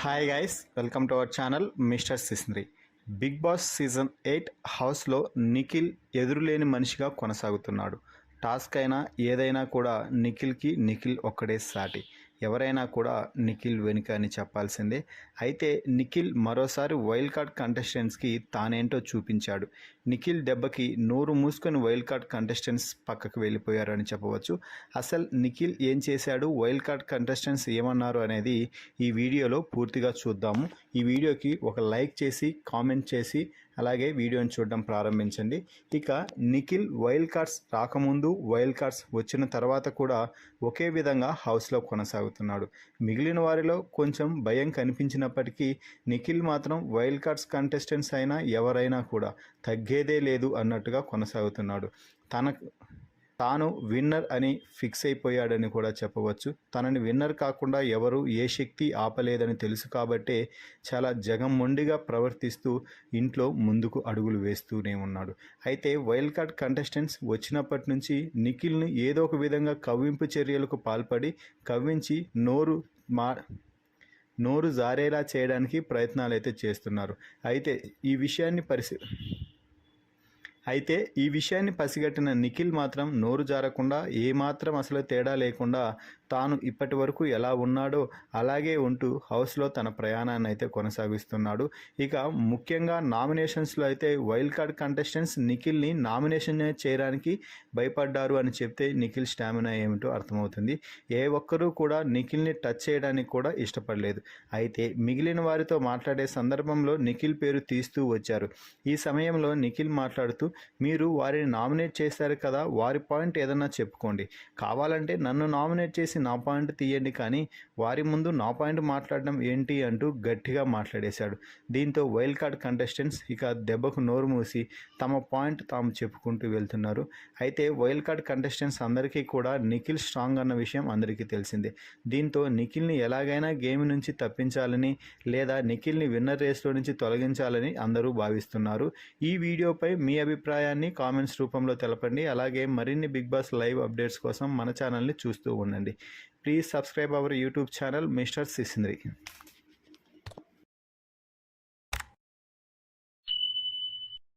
Hi guys, welcome to our channel mister Sisindri. Bigg Boss season 8 హౌస్లో నిఖిల్ ఎదురులేని మనిషిగా కొనసాగుతున్నాడు. Task అయినా ఏదైనా కూడా నిఖిల్ ఒక్కడే సాటి. ఎవరైనా కూడా నిఖిల్ వెనుక అని చెప్పాల్సిందే. అయితే నిఖిల్ మరోసారి వైల్డ్ కార్డ్ కంటెస్టెంట్స్కి తానేంటో చూపించాడు. నిఖిల్ దెబ్బకి నోరు మూసుకొని వైల్డ్ కార్డ్ కంటెస్టెంట్స్ పక్కకు వెళ్ళిపోయారని చెప్పవచ్చు. అసలు నిఖిల్ ఏం చేశాడు, వైల్డ్ కార్డ్ కంటెస్టెంట్స్ ఏమన్నారు అనేది ఈ వీడియోలో పూర్తిగా చూద్దాము. ఈ వీడియోకి ఒక లైక్ చేసి కామెంట్ చేసి అలాగే వీడియోని చూడడం ప్రారంభించండి. ఇక నిఖిల్ వైల్డ్ కార్డ్స్ రాకముందు, వైల్డ్ కార్డ్స్ వచ్చిన తర్వాత కూడా ఒకే విధంగా హౌస్లో కొనసాగుతున్నాడు. మిగిలిన వారిలో కొంచెం భయం కనిపించినప్పటికీ నిఖిల్ మాత్రం వైల్డ్ కార్డ్స్ కంటెస్టెంట్స్ అయినా ఎవరైనా కూడా తగ్గేదే లేదు అన్నట్టుగా కొనసాగుతున్నాడు. తాను విన్నర్ అని ఫిక్స్ అయిపోయాడని కూడా చెప్పవచ్చు. తనని విన్నర్ కాకుండా ఎవరు ఏ శక్తి ఆపలేదని తెలుసు కాబట్టే చాలా జగంమొండిగా ప్రవర్తిస్తూ ఇంట్లో ముందుకు అడుగులు వేస్తూనే ఉన్నాడు. అయితే వైల్డ్ కార్డ్ కంటెస్టెంట్స్ వచ్చినప్పటి నుంచి నిఖిల్ని ఏదో ఒక విధంగా కవ్వింపు చర్యలకు పాల్పడి కవ్వించి నోరు జారేలా చేయడానికి ప్రయత్నాలు అయితే చేస్తున్నారు. అయితే ఈ విషయాన్ని పసిగట్టిన నిఖిల్ మాత్రం నోరు జారకుండా ఏమాత్రం అసలు తేడా లేకుండా తాను ఇప్పటి వరకు ఎలా ఉన్నాడో అలాగే ఉంటూ హౌస్లో తన ప్రయాణాన్ని అయితే కొనసాగిస్తున్నాడు. ఇక ముఖ్యంగా నామినేషన్స్లో అయితే వైల్డ్ కార్డ్ కంటెస్టెంట్స్ నిఖిల్ని నామినేషన్ చేయడానికి భయపడ్డారు అని చెప్తే నిఖిల్ స్టామినా ఏమిటో అర్థమవుతుంది. ఏ ఒక్కరూ కూడా నిఖిల్ని టచ్ చేయడానికి కూడా ఇష్టపడలేదు. అయితే మిగిలిన వారితో మాట్లాడే సందర్భంలో నిఖిల్ పేరు తీస్తూ వచ్చారు. ఈ సమయంలో నిఖిల్ మాట్లాడుతూ, మీరు వారిని నామినేట్ చేశారు కదా, వారి పాయింట్ ఏదన్నా చెప్పుకోండి, కావాలంటే నన్ను నామినేట్ చేసి నా పాయింట్ తీయండి, కానీ వారి ముందు నా పాయింట్ మాట్లాడడం ఏంటి అంటూ గట్టిగా మాట్లాడేశాడు. దీంతో వైల్డ్ కార్డ్ కంటెస్టెంట్స్ ఇక దెబ్బకు నోరు మూసి తమ పాయింట్ తాము చెప్పుకుంటూ వెళ్తున్నారు. అయితే వైల్డ్ కార్డ్ కంటెస్టెంట్స్ అందరికీ కూడా నిఖిల్ స్ట్రాంగ్ అన్న విషయం అందరికీ తెలిసిందే. దీంతో నిఖిల్ని ఎలాగైనా గేమ్ నుంచి తప్పించాలని లేదా నిఖిల్ని విన్నర్ రేస్లో నుంచి తొలగించాలని అందరూ భావిస్తున్నారు. ఈ వీడియోపై మీ అభిప్రాయాన్ని కామెంట్స్ రూపంలో తెలపండి. అలాగే మరిన్ని బిగ్ బాస్ లైవ్ అప్డేట్స్ కోసం మన ఛానల్ని చూస్తూ ఉండండి. Please subscribe our YouTube channel mister సిస్ంద్రి.